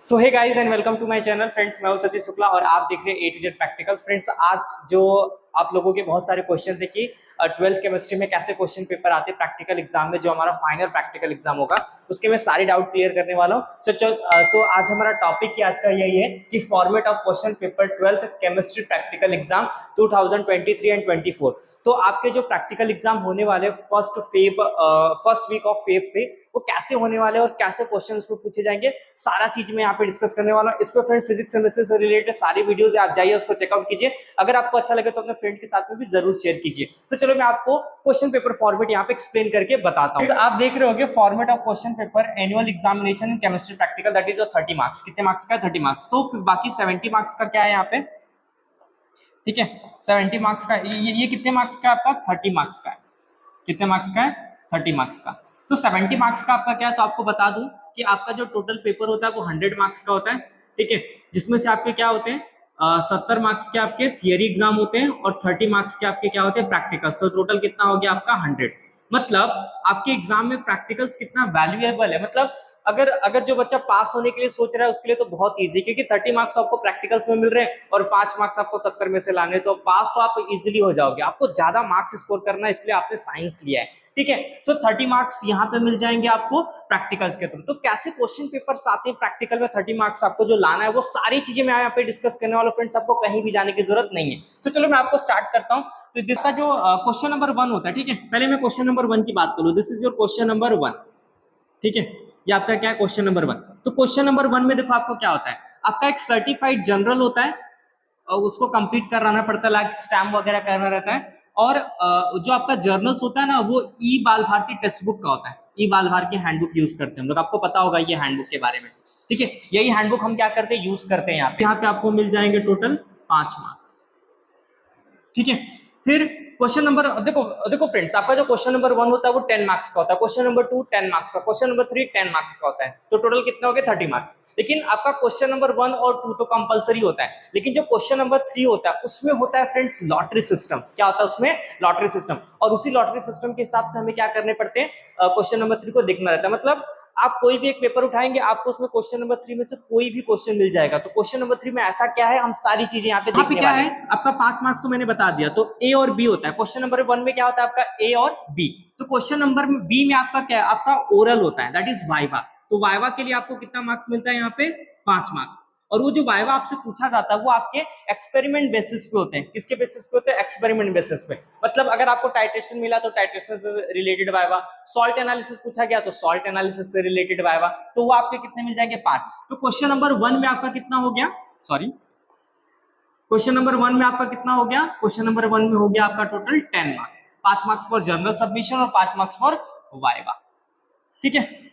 So hey guys and welcome to my channel friends. मैं हूं सचिन शुक्ला और आप देख रहे हैं A to Z practicals. Friends, आज जो आप लोगों के बहुत सारे क्वेश्चन थे कि 12th केमिस्ट्री में कैसे क्वेश्चन पेपर आते हैं प्रैक्टिकल एग्जाम में, जो हमारा फाइनल प्रैक्टिकल एग्जाम होगा उसके मैं सारे डाउट क्लियर करने वाला हूं। सो आज हमारा टॉपिक ही आज का यही है कि format of question paper 12th chemistry practical exam 2023 and 24। तो आपके जो प्रैक्टिकल एग्जाम होने वाले फर्स्ट वीक ऑफ फेब से वो कैसे होने वाले और कैसे क्वेश्चन उसमें पूछे जाएंगे, सारा चीज मैं यहाँ पे डिस्कस करने वाला हूँ। इस पे फ्रेंड्स फिजिक्स केमिस्ट्री से रिलेटेड सारी वीडियोस आप जाइए उसको चेकआउट कीजिए। अगर आपको अच्छा लगे तो अपने फ्रेंड के साथ में भी जरूर शेयर कीजिए। तो चलो मैं आपको क्वेश्चन पेपर फॉर्मेट यहाँ पे एक्सप्लेन करके बताता हूँ। आप देख रहे होंगे format of question paper annual examination in chemistry practical, that is 30 marks. कितने मार्क्स का? 30 मार्क्स। तो फिर बाकी 70 मार्क्स का क्या है यहाँ पे? ठीक है, 70 मार्क्स का ये कितने मार्क्स का आपका? 30 मार्क्स का है। कितने मार्क्स का है? 30 मार्क्स का। तो 70 मार्क्स का आपका क्या है? तो आपको बता दूं कि आपका जो टोटल पेपर होता है वो 100 मार्क्स का होता है। ठीक है, जिसमें से आपके क्या होते हैं 70 मार्क्स के आपके थियरी एग्जाम होते हैं और 30 मार्क्स के आपके क्या होते हैं? प्रैक्टिकल्स। तो टोटल कितना हो गया आपका? 100। मतलब आपके एग्जाम में प्रैक्टिकल्स कितना वैल्यूएबल है। मतलब अगर जो बच्चा पास होने के लिए सोच रहा है उसके लिए तो बहुत इजी, क्योंकि 30 मार्क्स आपको प्रैक्टिकल्स में मिल रहे हैं और 5 मार्क्स आपको 70 में से लाने, तो पास तो आप इजीली हो जाओगे। आपको ज्यादा मार्क्स स्कोर करना है, इसलिए आपने साइंस लिया है। ठीक है, सो 30 मार्क्स यहाँ पे मिल जाएंगे आपको प्रैक्टिकल्स के थ्रू। तो कैसे क्वेश्चन पेपर्स आते हैं प्रैक्टिकल में 30 मार्क्स आपको जो लाना है, वो सारी चीजें मैं यहाँ पे डिस्कस करने वाला हूँ। फ्रेंड्स, आपको कहीं भी जाने की जरूरत नहीं है। तो चलो मैं आपको स्टार्ट करता हूँ। तो इसका जो क्वेश्चन नंबर 1 होता है, ठीक है, पहले मैं क्वेश्चन नंबर 1 की बात करूँ। This is your question number 1। ठीक है, ये आपका क्या है? Question number 1। तो क्वेश्चन नंबर 1 में देखो आपको क्या होता है, आपका एक सर्टिफाइड जनरल होता है और उसको कंप्लीट कराना पड़ता है, लाइक स्टैम्प वगैरह करना रहता है। और जो आपका जर्नल्स होता है ना, वो ई बाल भारती टेक्स्ट बुक का होता है। ई बाल भारती हैंडबुक यूज करते हैं हम लोग, आपको पता होगा ये हैंडबुक के बारे में। ठीक है, यही हैंडबुक हम क्या करते हैं? यूज करते हैं। यहाँ पे आपको मिल जाएंगे टोटल 5 मार्क्स। ठीक है, फिर क्वेश्चन नंबर देखो फ्रेंड्स, आपका जो क्वेश्चन नंबर 1 होता है वो 10 मार्क्स का होता है, क्वेश्चन नंबर 2 10 मार्क्स का, क्वेश्चन नंबर 3 10 मार्क्स का होता है। तो टोटल कितने हो गए? 30 मार्क्स। लेकिन आपका क्वेश्चन नंबर 1 और 2 तो कंपलसरी होता है, लेकिन जो क्वेश्चन नंबर 3 होता है उसमें होता है फ्रेंड्स लॉटरी सिस्टम। क्या होता है उसमें? Lottery system. और उसी लॉटरी सिस्टम के हिसाब से हमें क्या करने पड़ते हैं? क्वेश्चन नंबर 3 को देखना रहता है। मतलब आप कोई भी एक पेपर उठाएंगे, आपको उसमें क्वेश्चन नंबर 3 में से कोई भी क्वेश्चन मिल जाएगा। तो क्वेश्चन नंबर 3 में ऐसा क्या है, हम सारी चीजें यहाँ पे देखने वाले हैं। आपका 5 मार्क्स तो मैंने बता दिया, तो ए और बी होता है। क्वेश्चन नंबर 1 में क्या होता है आपका? ए और बी। तो क्वेश्चन नंबर बी में आपका क्या है? आपका ओरल होता है, दैट इज वाइवा। तो वाइवा के लिए आपको कितना मार्क्स मिलता है? यहाँ पे 5 मार्क्स। और वो जो वाइवा आपसे पूछा जाता है वो आपके एक्सपेरिमेंट बेसिस पे होते हैं। किसके बेसिस पे होते हैं? एक्सपेरिमेंट बेसिस पे। मतलब अगर आपको टाइट्रेशन मिला तो टाइट्रेशन से रिलेटेड वाइवा, सॉल्ट एनालिसिस पूछा गया तो सॉल्ट एनालिसिस से रिलेटेड वाइवा, तो वो आपके कितने मिल जाएंगे? 5। तो क्वेश्चन नंबर 1 में आपका कितना हो गया? सॉरी, क्वेश्चन नंबर 1 में आपका कितना हो गया? क्वेश्चन नंबर 1 में हो गया आपका total 10 marks. 5 marks for journal submission और 5 मार्क्स फॉर वाइवा। ठीक है,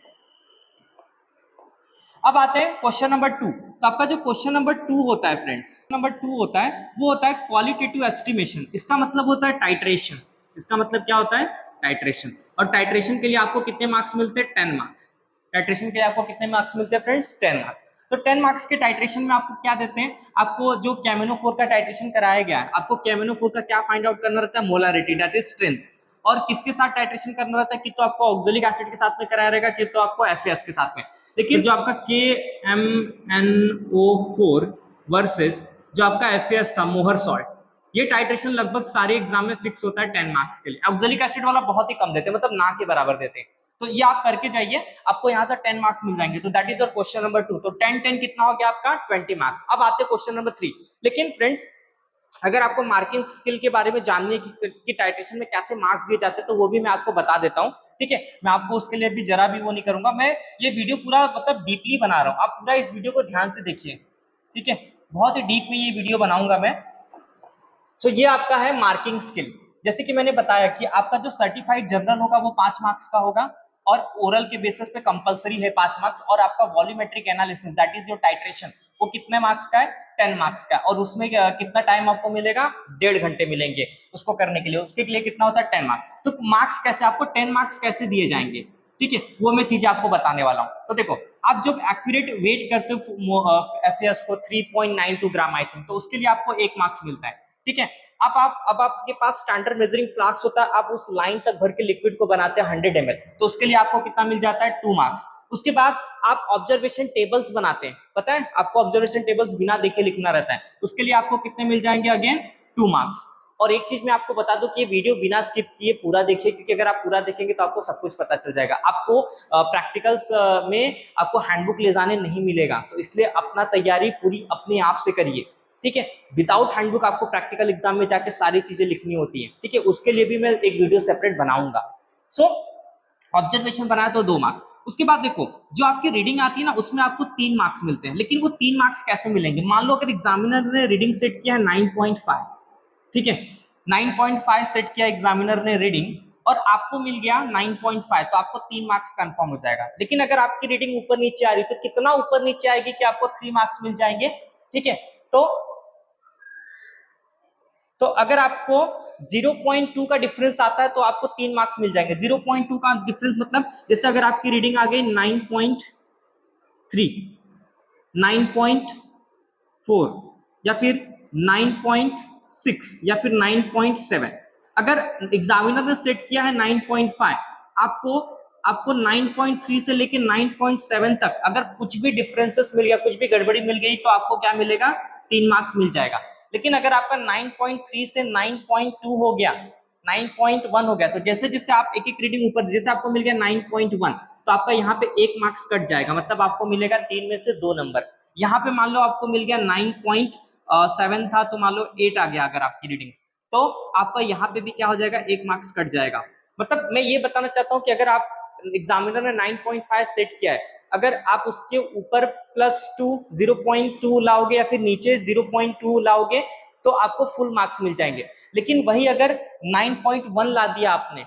अब आते हैं क्वेश्चन नंबर 2। तो आपका जो क्वेश्चन नंबर 2 होता है फ्रेंड्स, नंबर 2 होता है वो होता है क्वालिटेटिव एस्टिमेशन। इसका मतलब होता है टाइट्रेशन। इसका मतलब क्या होता है? टाइट्रेशन। और टाइट्रेशन के लिए आपको कितने मार्क्स मिलते हैं? 10 मार्क्स। टाइट्रेशन के लिए आपको कितने मार्क्स मिलते हैं फ्रेंड्स? 10 मार्क्स। तो 10 मार्क्स के टाइट्रेशन में आपको क्या देते हैं? आपको जो कैमिनोफोर का टाइट्रेशन कराया गया है, आपको कैमिनोफोर का क्या फाइंड आउट करना रहता है? Molarity, that is strength. और किसके साथ टाइट्रेशन करना रहता है? कि तो आपको ऑक्सैलिक एसिड के साथ में कराया रहेगा, कि तो आपको एफएस के साथ में। लेकिन जो आपका KMnO4 वर्सेस जो आपका एफएस था मोहर सॉल्ट, ये टाइट्रेशन लगभग सारे एग्जाम में फिक्स होता है 10 मार्क्स के लिए। ऑक्सैलिक एसिड वाला बहुत ही कम देते हैं, मतलब ना के बराबर देते हैं। तो ये आप करके जाइए, आपको यहाँ से 10 मार्क्स मिल जाएंगे। तो that is your question number 2। तो 10 10 कितना हो गया आपका? 20 मार्क्स। अब आते हैं क्वेश्चन नंबर 3। लेकिन फ्रेंड्स, अगर आपको मार्किंग स्किल के बारे में जानने की टाइट्रेशन में कैसे मार्क्स दिए जाते हैं तो वो भी मैं आपको बता देता हूँ। ठीक है, मैं आपको उसके लिए भी जरा भी वो नहीं करूंगा। मैं ये वीडियो पूरा मतलब डीपली बना रहा हूँ, आप पूरा इस वीडियो को ध्यान से देखिए। ठीक है, बहुत ही डीप में ये वीडियो बनाऊंगा मैं। सो ये आपका है मार्किंग स्किल। जैसे कि मैंने बताया कि आपका जो सर्टिफाइड जर्नल होगा वो 5 मार्क्स का होगा और ओरल के बेसिस पे कंपलसरी है 5 मार्क्स। और आपका volumetric analysis, that is your titration, वो कितने मार्क्स का है? 10 मार्क्स का। और उसमें कितना टाइम आपको मिलेगा? 1.5 घंटे मिलेंगे उसको करने के लिए। उसके लिए कितना होता है? 10 मार्क्स। तो मार्क्स कैसे, आपको 10 मार्क्स कैसे दिए जाएंगे? ठीक है, वो मैं चीजें आपको बताने वाला हूँ। तो देखो, आप जब एक्यूरेट वेट करते हो एफएस को 3.92 ग्राम आई थिंक, तो उसके लिए आपको 1 मार्क्स मिलता है। ठीक है, अब आपके पास स्टैंडर्ड मेजरिंग फ्लास्क होता है, आप उस लाइन तक भर के लिक्विड को बनाते हैं 100 ml, तो उसके लिए आपको कितना मिल जाता है? 2 मार्क्स। उसके बाद आप ऑब्जर्वेशन टेबल्स बनाते हैं, पता है आपको ऑब्जर्वेशन टेबल्स बिना देखे लिखना रहता है, उसके लिए आपको कितने मिल जाएंगे, अगेन 2 मार्क्स। और एक चीज मैं आपको बता दूं कि ये वीडियो बिना स्किप किए पूरा देखिए, क्योंकि अगर आप पूरा देखेंगे तो आपको सब कुछ पता चल जाएगा। आपको प्रैक्टिकल्स में आपको हैंडबुक ले जाने नहीं मिलेगा, तो इसलिए अपना तैयारी पूरी अपने आप से करिए, ठीक है। विदाउट हैंडबुक आपको प्रैक्टिकल एग्जाम में जाके सारी चीजें लिखनी होती है, ठीक है। उसके लिए भी मैं एक वीडियो सेपरेट बनाऊंगा। सो ऑब्जर्वेशन बनाया तो 2 मार्क्स। उसके बाद देखो जो आपकी रीडिंग आती है ना, उसमें आपको 3 मार्क्स मिलते हैं, लेकिन वो 3 मार्क्स कैसे मिलेंगे, मान लो अगर एग्जामिनर ने रीडिंग सेट किया है 9.5, ठीक है, 9.5 सेट किया एग्जामिनर ने रीडिंग और आपको मिल गया 9.5, तो आपको 3 मार्क्स कंफर्म हो जाएगा। लेकिन अगर आपकी रीडिंग ऊपर नीचे आ रही तो कितना ऊपर नीचे आएगी कि आपको 3 मार्क्स मिल जाएंगे, ठीक है। तो अगर आपको 0.2 का डिफरेंस आता है तो आपको 3 मार्क्स मिल जाएंगे। 0.2 का डिफरेंस मतलब जैसे अगर आपकी रीडिंग आ गई 9.3, 9.4 या फिर 9.6 या फिर 9.7, अगर एग्जामिनर ने सेट किया है 9.5, आपको आपको 9.3 से लेके 9.7 तक अगर कुछ भी डिफरेंसेस मिल गया, कुछ भी गड़बड़ी मिल गई, तो आपको क्या मिलेगा, 3 मार्क्स मिल जाएगा। लेकिन अगर आपका 9.3 से 9.2 हो गया, 9.1 हो गया, तो जैसे जैसे आप एक एक रीडिंग ऊपर, जैसे आपको मिल गया 9.1, तो आपका यहाँ पे 1 मार्क्स कट जाएगा, मतलब आपको मिलेगा 3 में से 2 नंबर। यहाँ पे मान लो आपको मिल गया 9.7 था, तो मान लो 8 आ गया अगर आपकी रीडिंग्स, तो आपका यहाँ पे भी क्या हो जाएगा, 1 मार्क्स कट जाएगा। मतलब मैं ये बताना चाहता हूँ कि अगर आप एग्जामिनर ने 9.5 सेट किया है, अगर आप उसके ऊपर +2 0.2 लाओगे या फिर नीचे 0.2 लाओगे तो आपको फुल मार्क्स मिल जाएंगे। लेकिन वही अगर 9.1 ला दिया आपने,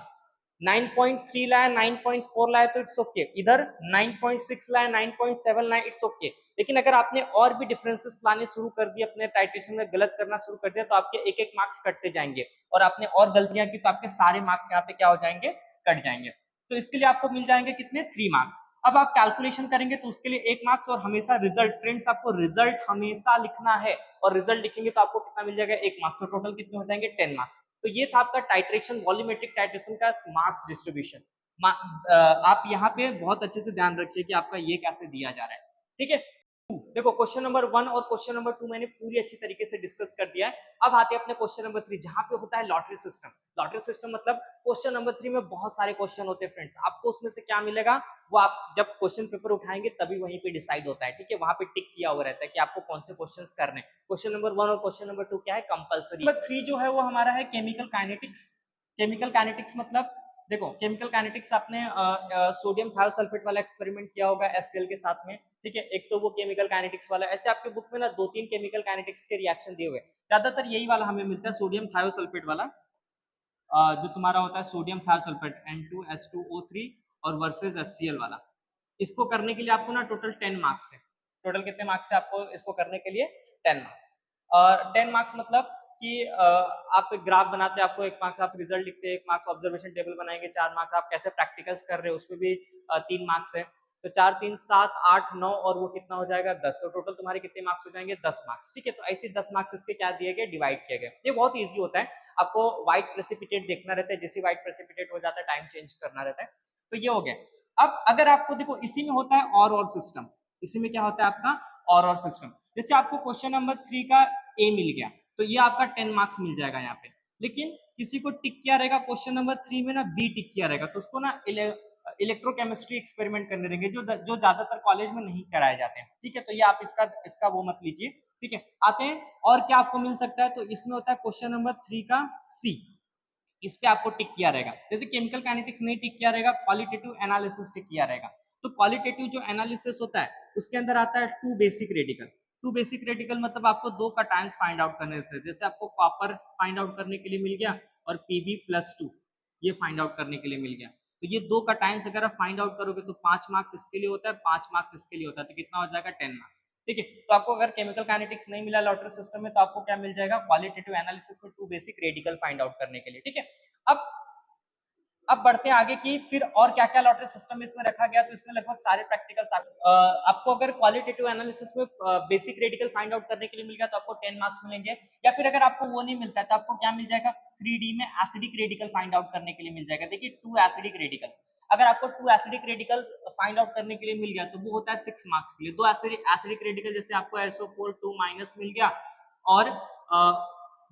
9.3 लाया, 9.4 लाया तो इट्स ओके, इधर 9.6 लाया, 9.7 लाया, इट्स ओके। लेकिन अगर आपने और भी डिफरेंसेस लाने शुरू कर दिए, अपने टाइट्रेशन में गलत करना शुरू कर दिया, तो आपके एक एक मार्क्स कटते जाएंगे, और आपने और गलतियां की तो आपके सारे मार्क्स यहाँ पे क्या हो जाएंगे, कट जाएंगे। तो इसके लिए आपको मिल जाएंगे कितने, 3 मार्क्स। अब आप कैलकुलेशन करेंगे तो उसके लिए 1 मार्क्स, और हमेशा रिजल्ट, फ्रेंड्स आपको रिजल्ट हमेशा लिखना है, और रिजल्ट लिखेंगे तो आपको कितना मिल जाएगा, 1 मार्क्स। तो टोटल कितने हो जाएंगे, 10 मार्क्स। तो ये था आपका टाइट्रेशन, वॉल्यूमेट्रिक टाइट्रेशन का मार्क्स डिस्ट्रीब्यूशन। आप यहाँ पे बहुत अच्छे से ध्यान रखिए कि आपका ये कैसे दिया जा रहा है, ठीक है। देखो क्वेश्चन नंबर 1 और क्वेश्चन नंबर 2 मैंने पूरी अच्छी तरीके से डिस्कस कर दिया है। अब आते हैं अपने क्वेश्चन नंबर 3, जहां पे होता है लॉटरी सिस्टम। लॉटरी सिस्टम मतलब क्वेश्चन नंबर 3 में बहुत सारे क्वेश्चन होते हैं फ्रेंड्स, आपको उसमें से क्या मिलेगा वो आप जब क्वेश्चन पेपर उठाएंगे तभी वहीं पे डिसाइड होता है, ठीक है। वहां पे टिक किया हुआ रहता है कि आपको कौन से क्वेश्चंस करने हैं। क्वेश्चन नंबर 1 और क्वेश्चन नंबर 2 क्या है, कंपलसरी। नंबर 3 जो है वो हमारा है केमिकल काइनेटिक्स। केमिकल काइनेटिक्स मतलब देखो केमिकल काइनेटिक्स आपने सोडियम थायोसल्फेट वाला एक्सपेरिमेंट किया होगा HCl के साथ में, ठीक है। एक तो वो केमिकल काइनेटिक्स वाला, ऐसे आपके बुक में ना 2-3 केमिकल काइनेटिक्स के रिएक्शन दिए हुए, ज्यादातर यही वाला हमें मिलता है, सोडियम थायोसल्फेट वाला, जो तुम्हारा होता है सोडियम थायोसल्फेट N2H2O3 और वर्सेस HCl वाला। इसको करने के लिए आपको ना टोटल 10 मार्क्स है। टोटल कितने मार्क्स है आपको इसको करने के लिए, 10 मार्क्स। और 10 मार्क्स मतलब कि आप ग्राफ बनाते हैं, आपको 1 मार्क्स, आप रिजल्ट लिखते हैं 1 मार्क्स, ऑब्जर्वेशन टेबल बनाएंगे 4 मार्क्स, आप कैसे प्रैक्टिकल्स कर रहे हैं उसमें भी 3 मार्क्स है। तो 4 3 7 8 9 और वो कितना हो जाएगा 10, तो टोटल तुम्हारे कितने मार्क्स हो जाएंगे 10 मार्क्स, ठीक है। तो ऐसे 10 मार्क्स इसके क्या दिए गए, डिवाइड किए गए। ये बहुत ईजी होता है, आपको व्हाइट प्रेसिपिटेट देखना रहता है, जैसे व्हाइट प्रेसिपिटेट हो जाता है टाइम चेंज करना रहता है। तो ये हो गया। अब अगर आपको देखो इसी में होता है और सिस्टम, इसी में क्या होता है आपका और सिस्टम। जैसे आपको क्वेश्चन नंबर 3 का ए मिल गया तो ये आपका 10 मार्क्स मिल जाएगा यहाँ पे। लेकिन किसी को टिक किया रहेगा क्वेश्चन नंबर 3 में ना बी टिक किया रहेगा, तो उसको ना इलेक्ट्रोकेमिस्ट्री एक्सपेरिमेंट करने रहेंगे, जो ज्यादातर कॉलेज में नहीं कराए जाते हैं, ठीक है। तो ये आप इसका वो मत लीजिए, ठीक है। आते हैं और क्या आपको मिल सकता है, तो इसमें होता है क्वेश्चन नंबर 3 का सी, इस पे आपको टिक किया रहेगा। जैसे केमिकल काइनेटिक्स नहीं टिक किया रहेगा, क्वालिटेटिव एनालिसिस टिक किया रहेगा। तो क्वालिटेटिव जो एनालिसिस होता है उसके अंदर आता है 2 बेसिक रेडिकल। 2 बेसिक रेडिकल मतलब आपको 2 कटायंस फाइंड आउट करने रहते हैं। जैसे आपको कॉपर फाइंड आउट करने के लिए मिल गया और Pb+2 ये फाइंड आउट करने के लिए मिल गया। तो ये 2 कटायंस अगर आप फाइंड आउट करोगे तो 5 मार्क्स इसके लिए होता है, 5 मार्क्स इसके लिए होता है, तो कितना हो जाएगा 10 मार्क्स, ठीक है। तो आपको अगर केमिकल काइनेटिक्स नहीं मिला लॉटरी सिस्टम में तो आपको क्या मिल जाएगा, क्वालिटेटिव एनालिसिस में 2 बेसिक रेडिकल फाइंड आउट करने के लिए, ठीक है। अब अब बढ़ते हैं आगे की फिर और क्या क्या लॉटरी सिस्टम में इसमें रखा गया, तो इसमें लगभग सारे प्रैक्टिकल्स आपको अगर क्वालिटेटिव एनालिसिस में बेसिक रेडिकल फाइंड आउट करने के लिए मिल गया तो आपको 10 मार्क्स मिलेंगे। या फिर अगर आपको वो नहीं मिलता है तो आपको क्या मिल जाएगा, 3D में एसिडिक रेडिकल फाइंड आउट करने के लिए मिल जाएगा। देखिए 2 एसिडिक रेडिकल, अगर आपको 2 एसिडिक रेडिकल्स फाइंड आउट करने के लिए मिल गया तो वो होता है 6 मार्क्स के लिए। 2 एसिडिक रेडिकल जैसे आपको SO4 2 माइनस मिल गया और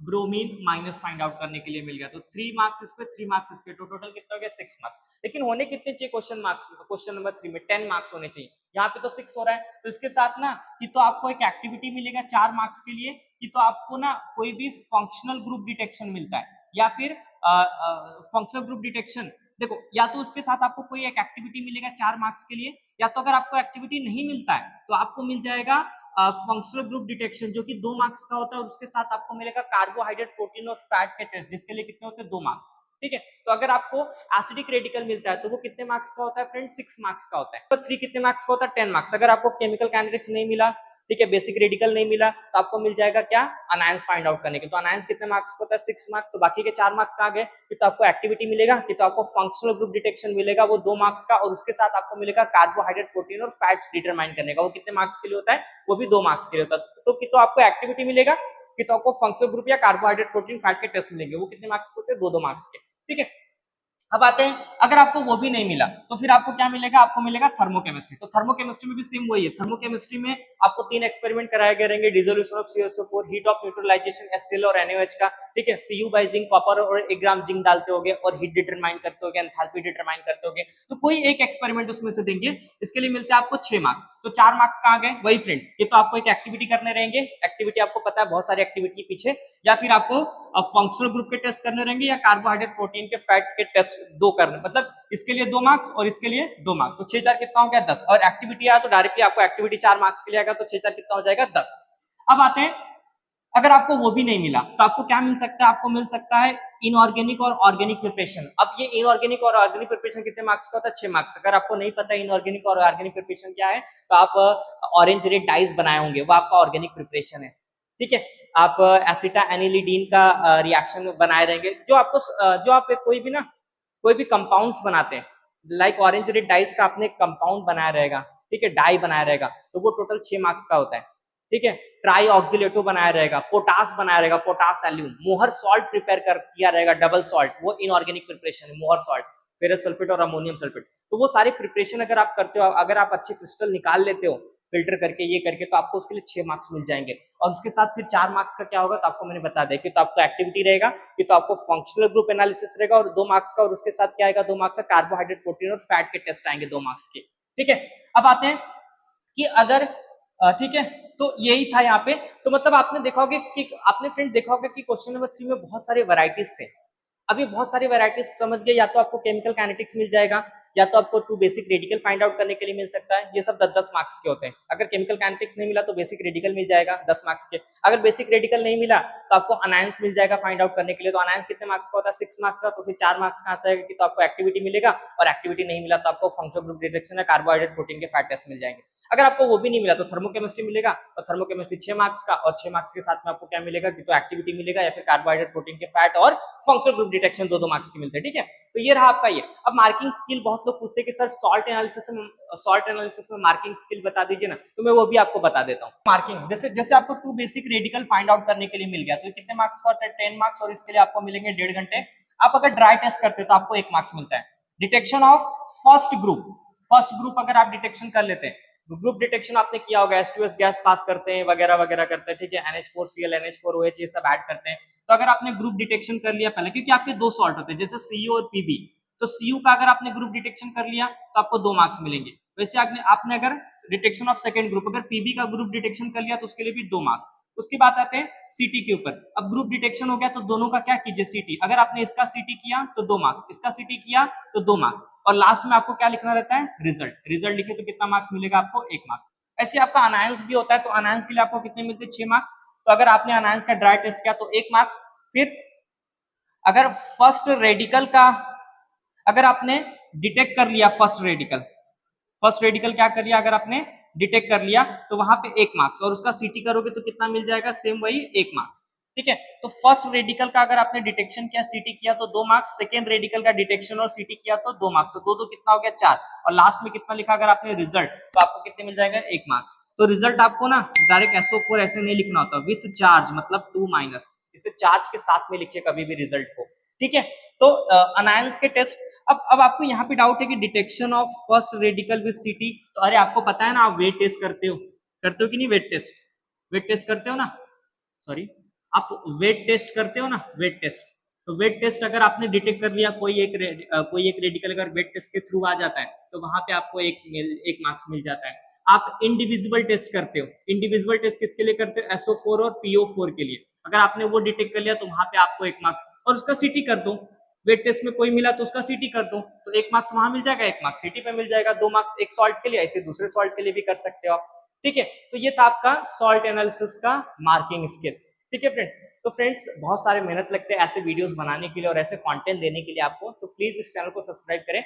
ब्रोमीन माइनस फाइंड आउट करने के लिए मिल गया तो 3 मार्क्स इस पे 3 मार्क्स इस पे, तो टोटल कितना हो गया 6 मार्क्स। लेकिन होने कितने चाहिए क्वेश्चन मार्क्स, क्वेश्चन नंबर 3 में 10 मार्क्स होने चाहिए, यहाँ पे तो 6 हो रहा है। तो इसके साथ ना कि तो आपको एक एक्टिविटी मिलेगा 4 मार्क्स के लिए, कि तो आपको ना कोई भी फंक्शनल ग्रुप डिटेक्शन मिलता है या फिर फंक्शनल ग्रुप डिटेक्शन, देखो या तो उसके साथ आपको कोई एक एक्टिविटी मिलेगा 4 मार्क्स के लिए, या तो अगर आपको एक्टिविटी नहीं मिलता है तो आपको मिल जाएगा फंक्शनल ग्रुप डिटेक्शन जो कि 2 मार्क्स का होता है, और उसके साथ आपको मिलेगा कार्बोहाइड्रेट प्रोटीन और फैट के टेस्ट जिसके लिए कितने होते हैं 2 मार्क्स। ठीक है, तो अगर आपको एसिडिक रेडिकल मिलता है तो वो कितने मार्क्स का होता है फ्रेंड 6 मार्क्स का होता है। तो 3 कितने मार्क्स का होता है 10 मार्क्स। अगर आपको केमिकल काइनेटिक्स नहीं मिला, ठीक है, बेसिक रेडिकल नहीं मिला, तो आपको मिल जाएगा क्या अनायंस फाइंड आउट करने के। तो अनायंस कितने मार्क्स का होता है 6 मार्क्स, तो बाकी के 4 मार्क्स कहां गए, कि तो आपको एक्टिविटी मिलेगा, कि तो आपको फंक्शनल ग्रुप डिटेक्शन मिलेगा वो 2 मार्क्स का, और उसके साथ आपको मिलेगा कार्बोहाइड्रेट प्रोटीन और फैट्स डिटरमाइन करने का, वो कितने मार्क्स के लिए होता है, वो भी 2 मार्क्स के लिए होता है। तो कि तो आपको एक्टिविटी मिलेगा, कि तो आपको फंक्शनल ग्रुप या कार्बोहाइड्रेट प्रोटीन फैट के टेस्ट मिलेंगे, वो कितने मार्क्स के होते हैं 2-2 मार्क्स के। ठीक है, अब आते हैं अगर आपको वो भी नहीं मिला तो फिर आपको क्या मिलेगा, आपको मिलेगा थर्मोकेमिस्ट्री। तो थर्मोकेमिस्ट्री में भी सेम वही है। थर्मोकेमिस्ट्री में आपको 3 एक्सपेरिमेंट कराए गए रहेंगे, dissolution of CuSO4, heat of neutralisation HCl और NaOH का, ठीक है, Cu बाय जिंक कॉपर और 1 ग्राम जिंक डालते होगे और हीट डिटरमाइन करते होगे, एंथैल्पी डिटरमाइन करते होगे, तो कोई एक एक्सपेरिमेंट उसमें से देंगे, इसके लिए मिलते हैं आपको 6 मार्क्स। तो 4 मार्क्स कहां गए, वही फ्रेंड्स, ये तो आपको एक एक्टिविटी करने रहेंगे, एक्टिविटी आपको पता है बहुत सारी एक्टिविटी पीछे, या फिर आपको फंक्शनल ग्रुप के टेस्ट करने रहेंगे या कार्बोहाइड्रेट प्रोटीन के फैट के टेस्ट 2 करने, मतलब इसके लिए 2 मार्क्स और इसके लिए 2 मार्क्स, तो 6 4 कितना हो गया 10, और एक्टिविटी आया तो डायरेक्टली आपको एक्टिविटी 4 मार्क्स के लिए आएगा, तो 6 4 कितना हो जाएगा 10। अब आते हैं अगर आपको वो भी नहीं मिला तो आपको क्या मिल सकता है, आपको मिल सकता है इनऑर्गेनिक और ऑर्गेनिक प्रिपरेशन। अब ये इनऑर्गेनिक और ऑर्गेनिक प्रिपरेशन कितने मार्क्स का होता है 6 मार्क्स। अगर आपको नहीं पता इनऑर्गेनिक और ऑर्गेनिक प्रिपरेशन क्या है तो आप ऑरेंज रेड डाइस बनाए होंगे, वो आपका ऑर्गेनिक प्रिपरेशन है। ठीक है, आप एसिटा एनिलिडीन का रिएक्शन बनाए रहेंगे, जो आपको जो आप कोई भी ना कोई भी कंपाउंड्स बनाते हैं, लाइक ऑरेंज रेड डाइस का आपने कंपाउंड बनाया रहेगा, ठीक है, डाई बनाया रहेगा, तो वो टोटल 6 मार्क्स का होता है। ठीक है, ट्राई ऑक्सिलेटो बनाया रहेगा, पोटास बनाया रहेगा, पोटास एल्यूम, मोहर सॉल्ट प्रिपेयर कर किया रहेगा, डबल सॉल्ट, वो इनऑर्गेनिक प्रिपरेशन है, मोहर सॉल्ट, फेरस सल्फेट और अमोनियम सल्फेट। तो वो सारी प्रिपरेशन अगर आप करते हो, अगर आप अच्छे क्रिस्टल निकाल लेते हो फिल्टर करके ये करके, तो आपको उसके लिए 6 मार्क्स मिल जाएंगे। और उसके साथ फिर 4 मार्क्स का क्या होगा, तो आपको मैंने बता दिया कि तो आपको एक्टिविटी रहेगा, कि तो आपको फंक्शनल ग्रुप एनालिसिस रहेगा और 2 मार्क्स का, और उसके साथ क्या आएगा 2 मार्क्स का कार्बोहाइड्रेट प्रोटीन और फैट के टेस्ट आएंगे 2 मार्क्स के। ठीक है, अब आते हैं कि अगर ठीक है, तो यही था यहाँ पे। तो मतलब आपने देखा होगा कि आपने फ्रेंड देखा होगा कि क्वेश्चन नंबर 3 में बहुत सारे वैरायटीज थे। अभी बहुत सारी वैरायटीज समझ गए, या तो आपको केमिकल काइनेटिक्स मिल जाएगा, या तो आपको 2 बेसिक रेडिकल फाइंड आउट करने के लिए मिल सकता है, ये सब 10-10 मार्क्स के होते हैं। अगर केमिकल काइनेटिक्स नहीं मिला तो बेसिक रेडिकल मिल जाएगा 10 मार्क्स के। अगर बेसिक रेडिकल नहीं मिला तो आपको अनायंस मिल जाएगा फाइंड आउट करने के लिए, तो अनायंस कितने मार्क्स का होता है 6 मार्क्स का, तो फिर 4 मार्क्स कहां से आएगा, कि तो आपको एक्टिविटी मिलेगा, और एक्टिविटी नहीं मिला तो आपको फंक्शनल ग्रुप डिटेक्शन या कार्बोहाइड्रेट प्रोटीन के फैट टेस्ट मिल जाएंगे। अगर आपको वो भी नहीं मिला तो थर्मोकेमिस्ट्री मिलेगा, और थर्मोकेमिस्ट्री 6 मार्क्स का, और 6 मार्क्स के साथ में आपको क्या मिलेगा, कि तो एक्टिविटी मिलेगा या फिर कार्बोहाइड्रेट प्रोटीन के फैट और फंक्शनल ग्रुप डिटेक्शन 2-2 मार्क्स के मिलते हैं। ठीक है, तो ये रहा आपका ये। अब मार्किंग स्किल बहुत लोग पूछते हैं कि सर सॉल्ट एनालिसिस में मार्किंग स्किल बता दीजिए ना, तो मैं वो भी आपको बता देता हूँ। मार्किंग जैसे जैसे आपको 2 बेसिक रेडिकल फाइंड आउट करने के लिए मिल गया, तो कितने मार्क्स का होता है 10 मार्क्स, और इसके लिए आपको मिलेंगे 1.5 घंटे। आप अगर ड्राई टेस्ट करते तो आपको 1 मार्क्स मिलता है। डिटेक्शन ऑफ फर्स्ट ग्रुप अगर आप डिटेक्शन कर लेते हैं, ग्रुप डिटेक्शन आपने किया होगा, H2S गैस पास करते हैं वगैरह वगैरह करते हैं, ठीक है, NH4Cl NH4OH ये सब ऐड करते हैं। तो अगर आपने ग्रुप डिटेक्शन कर लिया पहले, क्योंकि आपके 2 सॉल्ट होते हैं जैसे Cu और Pb, तो Cu का अगर आपने ग्रुप डिटेक्शन कर लिया तो आपको 2 मार्क्स मिलेंगे। वैसे आपने अगर डिटेक्शन ऑफ सेकंड ग्रुप अगर Pb का ग्रुप डिटेक्शन कर लिया तो उसके लिए भी 2 मार्क्स। उसके बाद आते हैं सीटी के ऊपर। अब ग्रुप डिटेक्शन हो गया तो दोनों का क्या कीजिए सीटी, अगर आपने इसका सीटी किया तो 2 मार्क्स, इसका सीटी किया तो 2 मार्क्स, और लास्ट में आपको क्या लिखना रहता है रिजल्ट लिखे तो कितना मार्क्स मिलेगा आपको 1 मार्क्स। ऐसे आपका अनायंस भी होता है, तो अनायंस के लिए आपको कितने मिलते हैं 6 मार्क्स। तो अगर आपने अनायंस का ड्राई टेस्ट किया तो 1 मार्क्स। फिर अगर फर्स्ट रेडिकल का अगर आपने डिटेक्ट कर लिया, फर्स्ट रेडिकल क्या कर लिया, अगर आपने डिटेक्ट कर लिया तो वहां पे 1 मार्क्स, और उसका सीटी करोगे तो कितना मिल जाएगा सेम वही 1 मार्क्स। ठीक है, तो फर्स्ट रेडिकल का अगर आपने डिटेक्शन किया सीटी किया तो 2 मार्क्स, सेकेंड रेडिकल का डिटेक्शन और सीटी किया तो 2 मार्क्स, तो 2 कितना हो गया 4, और लास्ट में कितना लिखा अगर आपने रिजल्ट, तो आपको कितने मिल जाएगा 1 मार्क्स। तो रिजल्ट आपको ना डायरेक्ट SO4 ऐसे नहीं लिखना होता, विथ चार्ज मतलब 2 माइनस, इसे चार्ज के साथ में लिखिए कभी भी रिजल्ट को। ठीक है। तो अनायंस के टेस्ट, अब आपको यहाँ पे डाउट है कि detection of first radical with सीटी, तो अरे आपको पता है ना, आप वेट टेस्ट करते हो कि नहीं, वेट टेस्ट करते हो ना, सॉरी, आप वेट टेस्ट करते हो ना, वेट टेस्ट। तो वेट टेस्ट अगर आपने डिटेक्ट कर लिया, कोई एक रेडिकल अगर वेट टेस्ट के थ्रू आ जाता है, तो वहां पे आपको एक मार्क्स मिल जाता है। आप इंडिविजुअल टेस्ट करते हो, इंडिविजुअल टेस्ट किसके लिए करते हो, SO4 और PO4 के लिए, अगर आपने वो डिटेक्ट कर लिया तो वहां पे आपको एक मार्क्स, और उसका सीटी कर दो, वेट टेस्ट में कोई मिला तो उसका सीटी कर दो, तो एक मार्क्स वहां मिल जाएगा, एक मार्क्स सीटी पे मिल जाएगा, 2 मार्क्स एक सॉल्ट के लिए, ऐसे दूसरे सॉल्ट के लिए भी कर सकते हो आप। ठीक है, तो ये था आपका सॉल्ट एनालिसिस का मार्किंग स्किल। ठीक है फ्रेंड्स, तो फ्रेंड्स बहुत सारे मेहनत लगते हैं ऐसे वीडियोस बनाने के लिए और ऐसे कंटेंट देने के लिए आपको, तो प्लीज इस चैनल को सब्सक्राइब करें,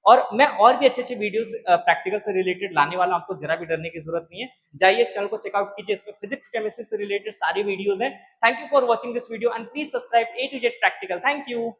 और मैं और भी अच्छे अच्छे वीडियोस प्रैक्टिकल से रिलेटेड लाने वाला हूं, आपको जरा भी डरने की जरूरत नहीं है। जाइए इस चैनल को चेकआउट कीजिए, इसमें फिजिक्स केमिस्ट्री से रिलेटेड सारी वीडियोस हैं। Thank you for watching this video and please subscribe A to Z practical. Thank you.